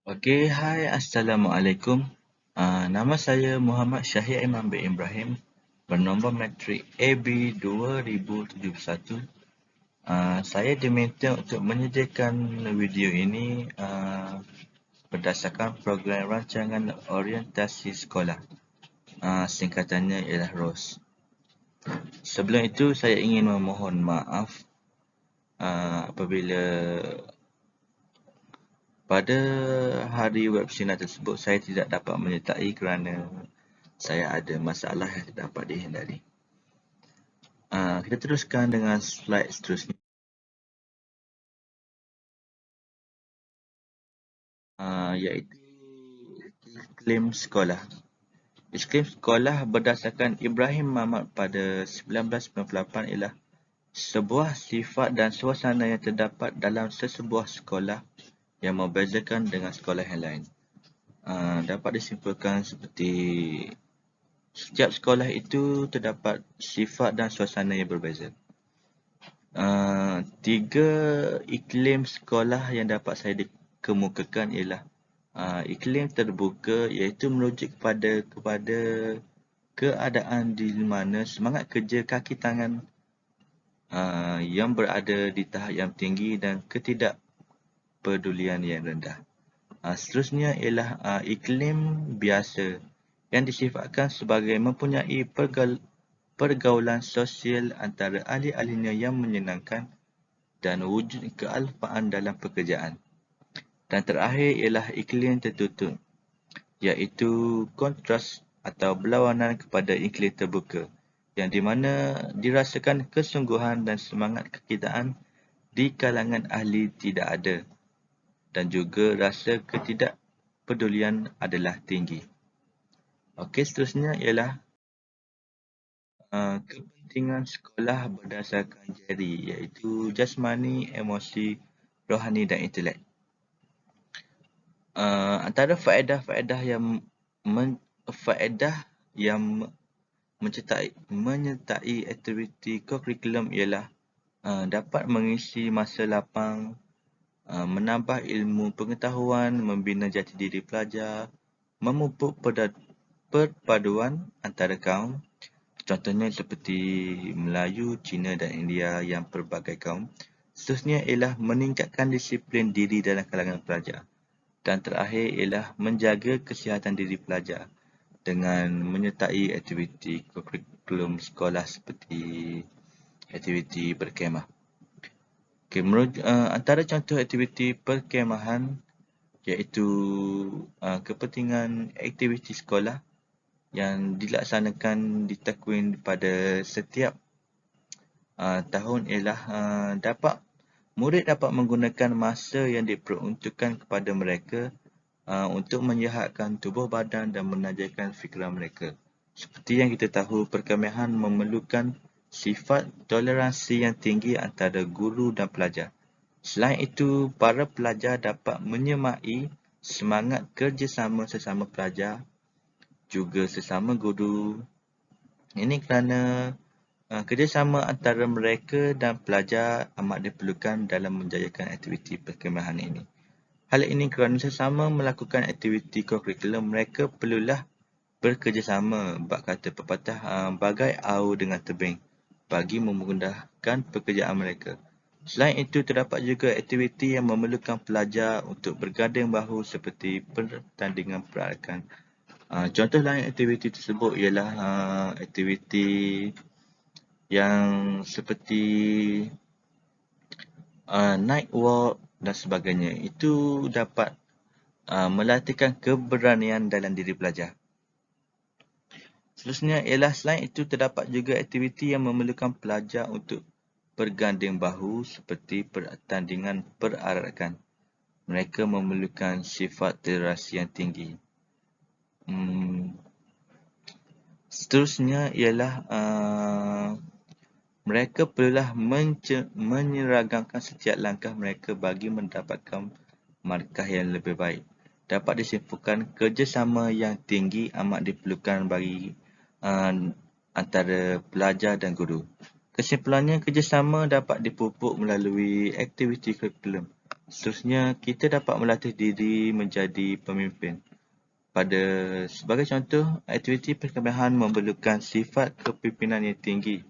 Okey, hai, Assalamualaikum. Nama saya Muhammad Syahir Imam bin Ibrahim, bernombor matrik AB 2071. Saya diminta untuk menyediakan video ini berdasarkan program rancangan orientasi sekolah. Singkatannya ialah ROS. Sebelum itu, saya ingin memohon maaf apabila pada hari web seminar tersebut saya tidak dapat menyertai kerana saya ada masalah yang tidak dapat dihindari. Kita teruskan dengan slide seterusnya, iaitu iklim sekolah. Iklim sekolah berdasarkan Ibrahim Mahmud pada 1998 ialah sebuah sifat dan suasana yang terdapat dalam sesebuah sekolah yang membezakan dengan sekolah yang lain. Dapat disimpulkan seperti setiap sekolah itu terdapat sifat dan suasana yang berbeza. Tiga iklim sekolah yang dapat saya kemukakan ialah iklim terbuka, iaitu merujuk kepada keadaan di mana semangat kerja kaki tangan yang berada di tahap yang tinggi dan ketidakpedulian yang rendah. Seterusnya ialah iklim biasa yang disifatkan sebagai mempunyai pergaulan sosial antara ahli-ahlinya yang menyenangkan dan wujud kealfaan dalam pekerjaan. Dan terakhir ialah iklim tertutup, iaitu kontras atau berlawanan kepada iklim terbuka, yang di mana dirasakan kesungguhan dan semangat kekitaan di kalangan ahli tidak ada, dan juga rasa ketidakpedulian adalah tinggi. Okey, seterusnya ialah kepentingan sekolah berdasarkan jari, iaitu jasmani, emosi, rohani dan intelek. Antara faedah-faedah yang menyertai aktiviti kokurikulum ialah dapat mengisi masa lapang, menambah ilmu pengetahuan, membina jati diri pelajar, memupuk perpaduan antara kaum, contohnya seperti Melayu, Cina dan India yang pelbagai kaum. Seterusnya ialah meningkatkan disiplin diri dalam kalangan pelajar. Dan terakhir ialah menjaga kesihatan diri pelajar dengan menyertai aktiviti kurikulum sekolah seperti aktiviti berkemah. Antara contoh aktiviti perkemahan iaitu kepentingan aktiviti sekolah yang dilaksanakan ditakwin pada setiap tahun ialah murid dapat menggunakan masa yang diperuntukkan kepada mereka untuk menyihatkan tubuh badan dan menajarkan fikiran mereka. Seperti yang kita tahu, perkemahan memerlukan sifat toleransi yang tinggi antara guru dan pelajar. Selain itu, para pelajar dapat menyemai semangat kerjasama sesama pelajar, juga sesama guru. Ini kerana kerjasama antara mereka dan pelajar amat diperlukan dalam menjayakan aktiviti perkemahan ini. Hal ini kerana sesama melakukan aktiviti kokurikulum, mereka perlulah bekerjasama. Bab kata pepatah, bagai au dengan tebing, bagi memudahkan pekerjaan mereka. Selain itu, terdapat juga aktiviti yang memerlukan pelajar untuk berganding bahu seperti pertandingan perarakan. Contoh lain aktiviti tersebut ialah aktiviti yang seperti night walk dan sebagainya. Itu dapat melatihkan keberanian dalam diri pelajar. Seterusnya ialah selain itu terdapat juga aktiviti yang memerlukan pelajar untuk berganding bahu seperti pertandingan perarakan. Mereka memerlukan sifat toleransi yang tinggi. Seterusnya ialah mereka perlulah menyeragamkan setiap langkah mereka bagi mendapatkan markah yang lebih baik. Dapat disimpulkan kerjasama yang tinggi amat diperlukan bagi antara pelajar dan guru. Kesimpulannya, kerjasama dapat dipupuk melalui aktiviti kurikulum Seterusnya, kita dapat melatih diri menjadi pemimpin. Sebagai contoh, aktiviti perkemahan memerlukan sifat kepimpinan yang tinggi.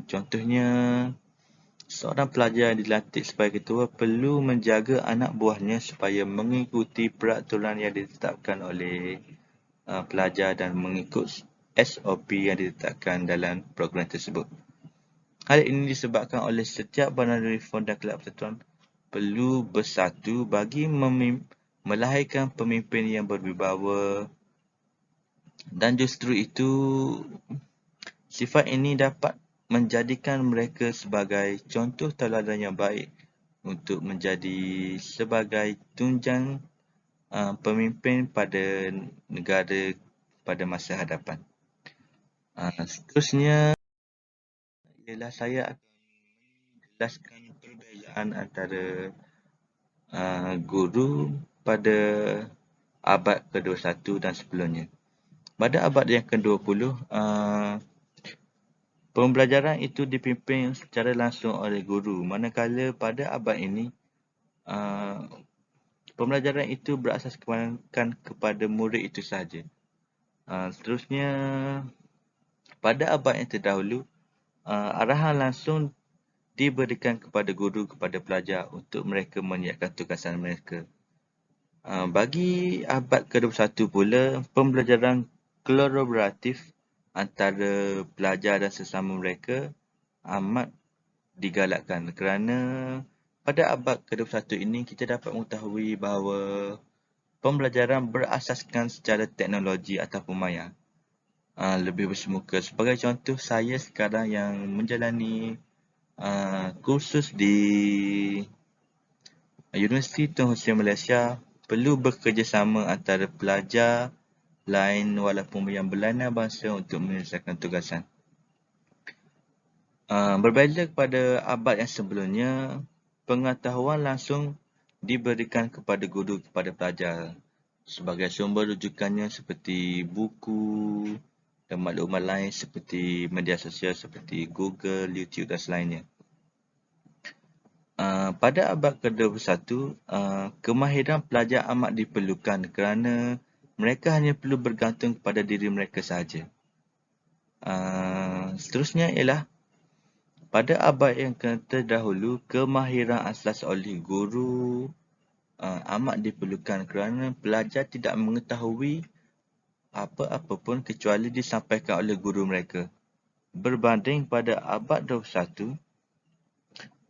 Contohnya, seorang pelajar yang dilantik sebagai ketua perlu menjaga anak buahnya supaya mengikuti peraturan yang ditetapkan oleh pelajar dan mengikut SOP yang ditetapkan dalam program tersebut. Hal ini disebabkan oleh setiap badan reform dan kelab persatuan perlu bersatu bagi melahirkan pemimpin yang berwibawa, dan justru itu sifat ini dapat menjadikan mereka sebagai contoh tauladan yang baik untuk menjadi sebagai tunjang pemimpin pada negara pada masa hadapan. Seterusnya ialah saya akan menjelaskan perbezaan antara guru pada abad ke-21 dan sebelumnya. Pada abad yang ke-20, pembelajaran itu dipimpin secara langsung oleh guru, manakala pada abad ini, pembelajaran itu berasaskan kepada murid itu sahaja. Seterusnya, pada abad yang terdahulu, arahan langsung diberikan kepada guru kepada pelajar untuk mereka menyiapkan tugasan mereka. Bagi abad ke-21 pula, pembelajaran kolaboratif antara pelajar dan sesama mereka amat digalakkan kerana pada abad ke-21 ini kita dapat mengetahui bahawa pembelajaran berasaskan secara teknologi ataupun maya. Lebih bersemuka. Sebagai contoh, saya sekarang yang menjalani kursus di Universiti Tun Hussein Malaysia perlu bekerjasama antara pelajar lain walaupun yang berlainan bangsa untuk menyelesaikan tugasan. Berbeza kepada abad yang sebelumnya, pengetahuan langsung diberikan kepada guru kepada pelajar sebagai sumber rujukannya seperti buku dan maklumat lain seperti media sosial seperti Google, YouTube dan selainnya. Pada abad ke-21, kemahiran pelajar amat diperlukan kerana mereka hanya perlu bergantung kepada diri mereka sahaja. Seterusnya ialah pada abad yang terdahulu, kemahiran asas oleh guru amat diperlukan kerana pelajar tidak mengetahui apa-apa pun kecuali disampaikan oleh guru mereka. Berbanding pada abad 21,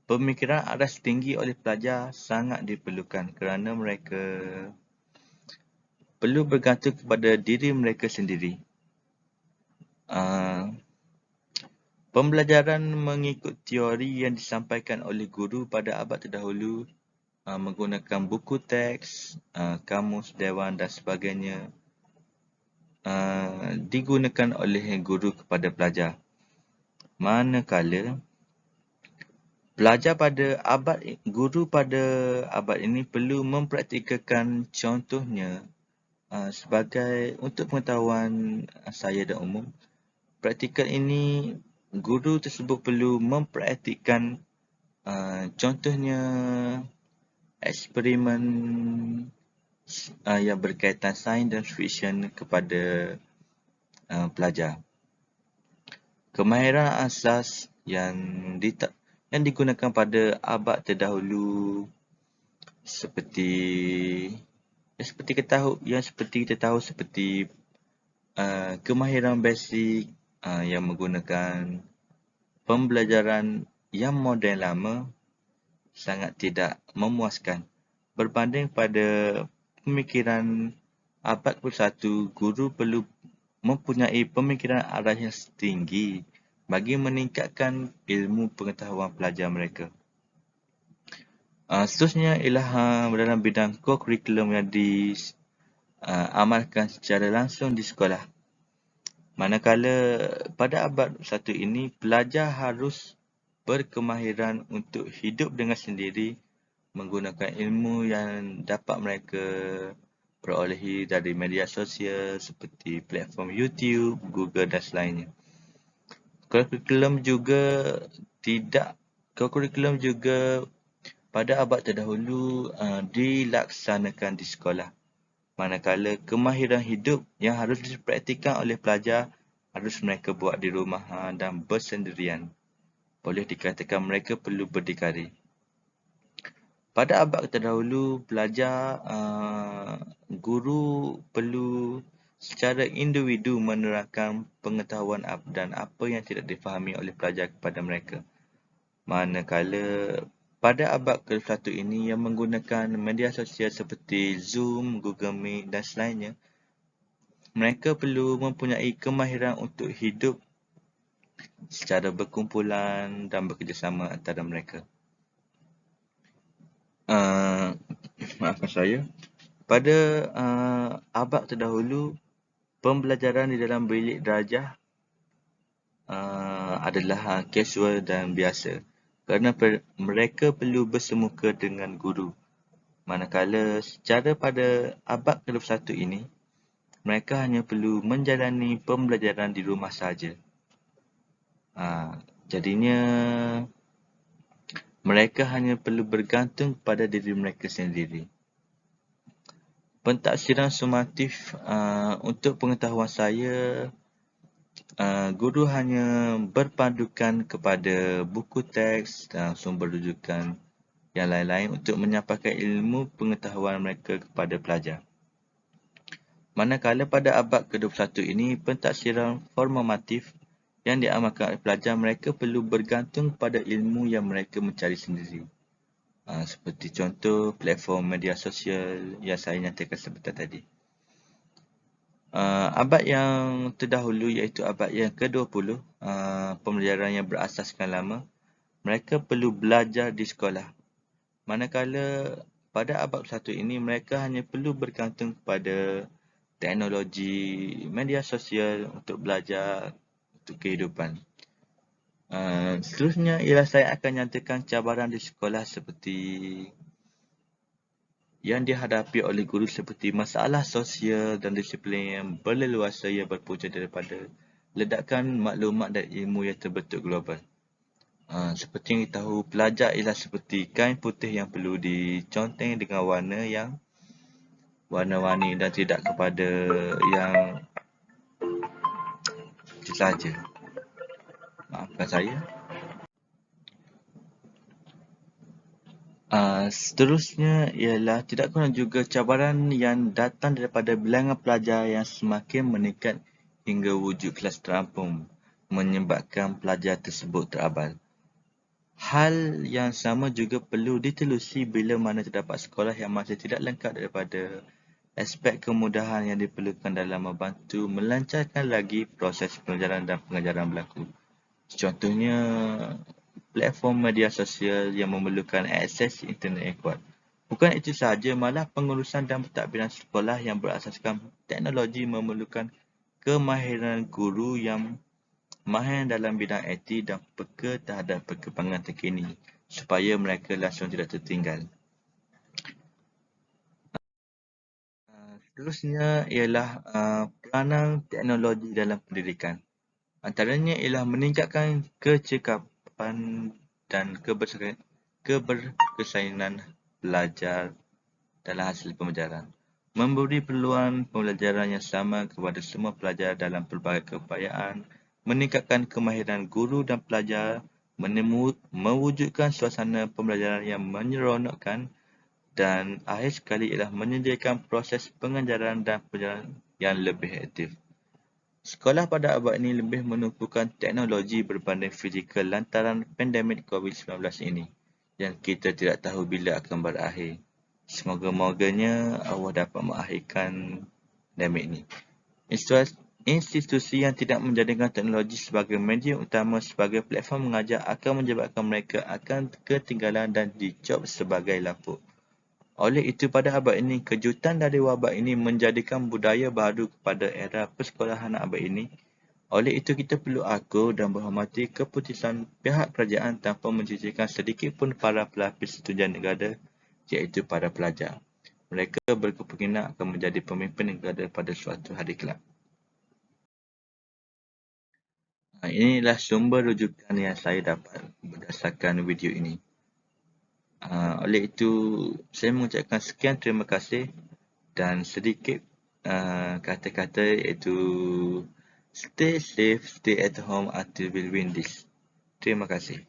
pemikiran aras tinggi oleh pelajar sangat diperlukan kerana mereka perlu bergantung kepada diri mereka sendiri. Pembelajaran mengikut teori yang disampaikan oleh guru pada abad terdahulu menggunakan buku teks, kamus dewan dan sebagainya digunakan oleh guru kepada pelajar. Manakala guru pada abad ini perlu mempraktikkan contohnya sebagai untuk pengetahuan saya dan umum. Praktikal ini guru tersebut perlu mempraktikkan contohnya eksperimen yang berkaitan sains dan fiksyen kepada pelajar. Kemahiran asas yang digunakan pada abad terdahulu seperti kita tahu seperti kemahiran basic yang menggunakan pembelajaran yang moden lama sangat tidak memuaskan. Berbanding pada pemikiran abad ke-21, guru perlu mempunyai pemikiran aras yang tinggi bagi meningkatkan ilmu pengetahuan pelajar mereka. Seterusnya ialah dalam bidang co-curriculum yang diamalkan secara langsung di sekolah. Manakala pada abad 1 ini, pelajar harus berkemahiran untuk hidup dengan sendiri menggunakan ilmu yang dapat mereka perolehi dari media sosial seperti platform YouTube, Google dan selainnya. Co-curriculum juga pada abad terdahulu dilaksanakan di sekolah. Manakala kemahiran hidup yang harus dipraktikkan oleh pelajar harus mereka buat di rumah dan bersendirian. Boleh dikatakan mereka perlu berdikari. Pada abad terdahulu, pelajar, guru perlu secara individu menerangkan pengetahuan dan apa yang tidak difahami oleh pelajar kepada mereka. Manakala pada abad ke-21 ini yang menggunakan media sosial seperti Zoom, Google Meet dan selainnya, mereka perlu mempunyai kemahiran untuk hidup secara berkumpulan dan bekerjasama antara mereka. Maafkan saya. Pada abad terdahulu, pembelajaran di dalam bilik darjah adalah casual dan biasa kerana mereka perlu bersemuka dengan guru. Manakala secara pada abad ke-21 ini, mereka hanya perlu menjalani pembelajaran di rumah sahaja. Jadinya, mereka hanya perlu bergantung pada diri mereka sendiri. Pentaksiran sumatif untuk pengetahuan saya, guru hanya berpandukan kepada buku teks dan sumber rujukan yang lain-lain untuk menyampaikan ilmu pengetahuan mereka kepada pelajar. Manakala pada abad ke-21 ini, pentaksiran formatif yang diamalkan oleh pelajar, mereka perlu bergantung pada ilmu yang mereka mencari sendiri. Seperti contoh platform media sosial yang saya nyatakan sebentar tadi. Abad yang terdahulu iaitu abad yang ke-20, pembelajaran yang berasaskan lama, mereka perlu belajar di sekolah. Manakala pada abad 1 ini mereka hanya perlu bergantung kepada teknologi media sosial untuk belajar untuk kehidupan. Seterusnya ialah saya akan nyatakan cabaran di sekolah seperti yang dihadapi oleh guru seperti masalah sosial dan disiplin yang berleluasa yang berpunca daripada ledakan maklumat dan ilmu yang terbentuk global. Seperti yang kita tahu, pelajar ialah seperti kain putih yang perlu diconteng dengan warna yang warna-warni dan tidak kepada yang itu saja. Maafkan saya. Seterusnya ialah tidak kurang juga cabaran yang datang daripada bilangan pelajar yang semakin meningkat hingga wujud kelas terampung, menyebabkan pelajar tersebut terabal. Hal yang sama juga perlu ditelusi bila mana terdapat sekolah yang masih tidak lengkap daripada aspek kemudahan yang diperlukan dalam membantu melancarkan lagi proses pelajaran dan pengajaran berlaku. Contohnya, platform media sosial yang memerlukan akses internet yang kuat. Bukan itu sahaja, malah pengurusan dan pentadbiran sekolah yang berasaskan teknologi memerlukan kemahiran guru yang mahir dalam bidang IT dan peka terhadap perkembangan terkini supaya mereka langsung tidak tertinggal. Seterusnya ialah peranan teknologi dalam pendidikan. Antaranya ialah meningkatkan kecekapan dan keberkesanan belajar dalam hasil pembelajaran. Memberi peluang pembelajaran yang sama kepada semua pelajar dalam pelbagai keupayaan, meningkatkan kemahiran guru dan pelajar, mewujudkan suasana pembelajaran yang menyeronokkan, dan akhir sekali ialah menyediakan proses pengajaran dan pelajaran yang lebih aktif. Sekolah pada abad ini lebih menumpukan teknologi berbanding fizikal lantaran pandemik COVID-19 ini yang kita tidak tahu bila akan berakhir. Semoga-moganya Allah dapat mengakhirkan pandemik ini. Institusi yang tidak menjadikan teknologi sebagai medium utama sebagai platform mengajar akan menyebabkan mereka akan ketinggalan dan dicop sebagai lapuk. Oleh itu, pada abad ini, kejutan dari wabak ini menjadikan budaya baru kepada era persekolahan abad ini. Oleh itu, kita perlu akur dan menghormati keputusan pihak kerajaan tanpa mencicirkan sedikit pun para pelapis tujuan negara, iaitu para pelajar. Mereka berkepentingan akan menjadi pemimpin negara pada suatu hari kelak. Inilah sumber rujukan yang saya dapat berdasarkan video ini. Oleh itu, saya mengucapkan sekian terima kasih dan sedikit kata-kata iaitu stay safe, stay at home until we win this. Terima kasih.